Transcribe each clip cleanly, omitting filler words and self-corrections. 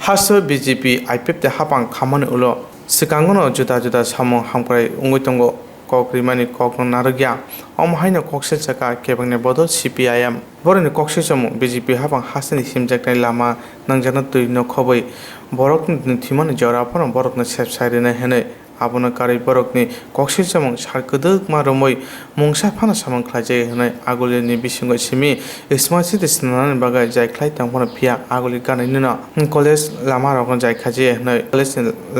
हासो BJP IPF ते हापां खामानि उलो सिगांगनो जुदा जुदा सामो हामक्राय उंगैतंगो कक्रिमानि कक्नो नारगिया अमहायनो कक्से चका केबंगने बदल सीपीआईएम बरनि कक्से समु बीजेपी हापां हासनि सिमजाकनाय लामा नांजाना तुइनो खबै बरकनि थिमन जराफोर बरकनो सेबसायरेने हेने आबुनो कारै बरकनि कक्से समु सारकोदोक मारमै मुंसा फाना सामं ख्लाजे हेने आगुलिनि बिसिंगो सिमी इस्मासि दिसनानै बागै जायख्लाय तांफोर फिया आगुलि गानैनो कलेज लामा रकन जायखाजे हेने कलेज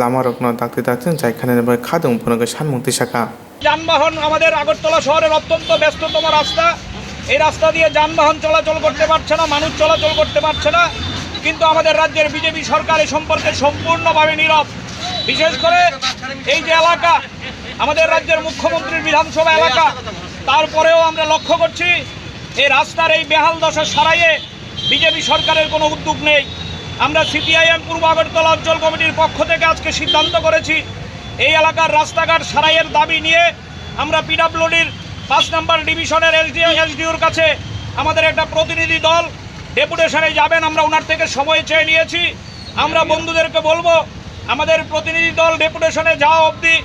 लामा रकन दाक्ति दाक्ति जायखाने बागै खादों फनगो सानमुक्ति साका যানবাহন আমাদের আগরতলা শহরের অত্যন্ত ব্যস্ততম রাস্তা। এই রাস্তা দিয়ে যানবাহন চলাচল করতে পারছে না, মানুষ চলাচল করতে পারছে না। কিন্তু আমাদের রাজ্যের বিজেপি সরকার এই সম্পর্কে সম্পূর্ণভাবে নীরব। বিশেষ করে এই যে এলাকা আমাদের রাজ্যের মুখ্যমন্ত্রীর বিধানসভা এলাকা, তারপরেও আমরা লক্ষ্য করছি এই রাস্তার এই বেহাল দশা সারাইয়ে বিজেপি সরকারের কোনো উদ্যোগ নেই। আমরা সিপিআইএম পূর্ব আগরতলা অঞ্চল কমিটির পক্ষ থেকে আজকে সিদ্ধান্ত করেছি এই এলাকার রাস্তাঘাট সারাইয়ের দাবি নিয়ে আমরা পিডব্লিউডির ৫ নম্বর ডিভিশনের এসডিওর কাছে আমাদের একটা প্রতিনিধি দল ডেপুটেশনে যাবেন। আমরা ওনার থেকে সময় চেয়ে নিয়েছি। আমরা বন্ধুদেরকে বলবো আমাদের প্রতিনিধি দল ডেপুটেশনে যাওয়া অবধি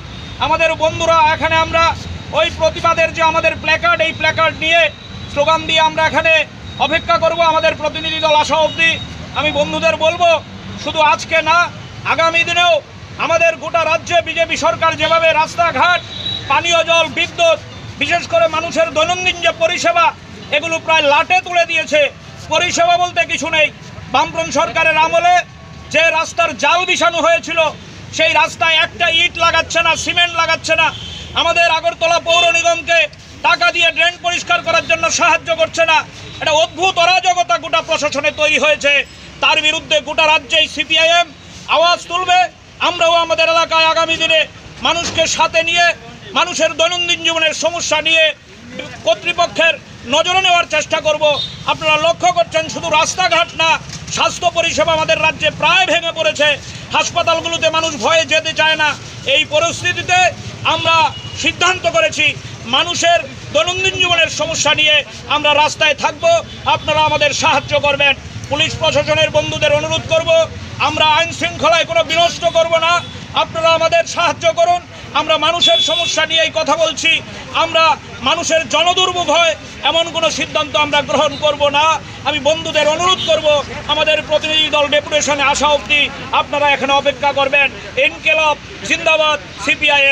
আমাদের বন্ধুরা এখানে আমরা ওই প্রতিবাদের যে আমাদের প্ল্যাকার্ড, এই প্ল্যাকার্ড নিয়ে স্লোগান দিয়ে আমরা এখানে অপেক্ষা করব আমাদের প্রতিনিধি দল আসা অবধি। আমি বন্ধুদের বলবো শুধু আজকে না, আগামী দিনেও আমাদের গোটা রাজ্যে বিজেপি সরকার যেভাবে রাস্তাঘাট, পানীয় জল, বিদ্যুৎ, বিশেষ করে মানুষের দৈনন্দিন যে পরিষেবা, এগুলো প্রায় লাটে তুলে দিয়েছে। পরিষেবা বলতে কিছু নেই। বামফ্রন্ট সরকারের আমলে যে রাস্তার জাল বিছানো হয়েছিল সেই রাস্তায় একটা ইট লাগাচ্ছে না, সিমেন্ট লাগাচ্ছে না। আমাদের আগরতলা পৌর নিগমকে টাকা দিয়ে ড্রেন পরিষ্কার করার জন্য সাহায্য করছে না। এটা অদ্ভুত অরাজকতা গোটা প্রশাসনে তৈরি হয়েছে। তার বিরুদ্ধে গোটা রাজ্যেই সিপিআইএম আওয়াজ তুলবে। আমরাও আমাদের এলাকায় আগামী দিনে মানুষকে সাথে নিয়ে মানুষের দৈনন্দিন জীবনের সমস্যা নিয়ে কর্তৃপক্ষের নজরে নেওয়ার চেষ্টা করব। আপনারা লক্ষ্য করছেন শুধু রাস্তাঘাট না, স্বাস্থ্য পরিষেবা আমাদের রাজ্যে প্রায় ভেঙে পড়েছে। হাসপাতালগুলোতে মানুষ ভয়ে যেতে চায় না। এই পরিস্থিতিতে আমরা সিদ্ধান্ত করেছি মানুষের দৈনন্দিন জীবনের সমস্যা নিয়ে আমরা রাস্তায় থাকব। আপনারা আমাদের সাহায্য করবেন। পুলিশ প্রশাসনের বন্ধুদের অনুরোধ করব, আমরা আইন শৃঙ্খলায় কোনো বিনষ্ট করব না। আপনারা আমাদের সাহায্য করুন। আমরা মানুষের সমস্যা নিয়েই কথা বলছি। আমরা মানুষের জনদুর্ভোগ হয় এমন কোনো সিদ্ধান্ত আমরা গ্রহণ করব না। আমি বন্ধুদের অনুরোধ করব আমাদের প্রতিনিধি দল ডেপুটেশনে আসা অবধি আপনারা এখানে অপেক্ষা করবেন। ইনকিলাব জিন্দাবাদ, সিপিআইএম।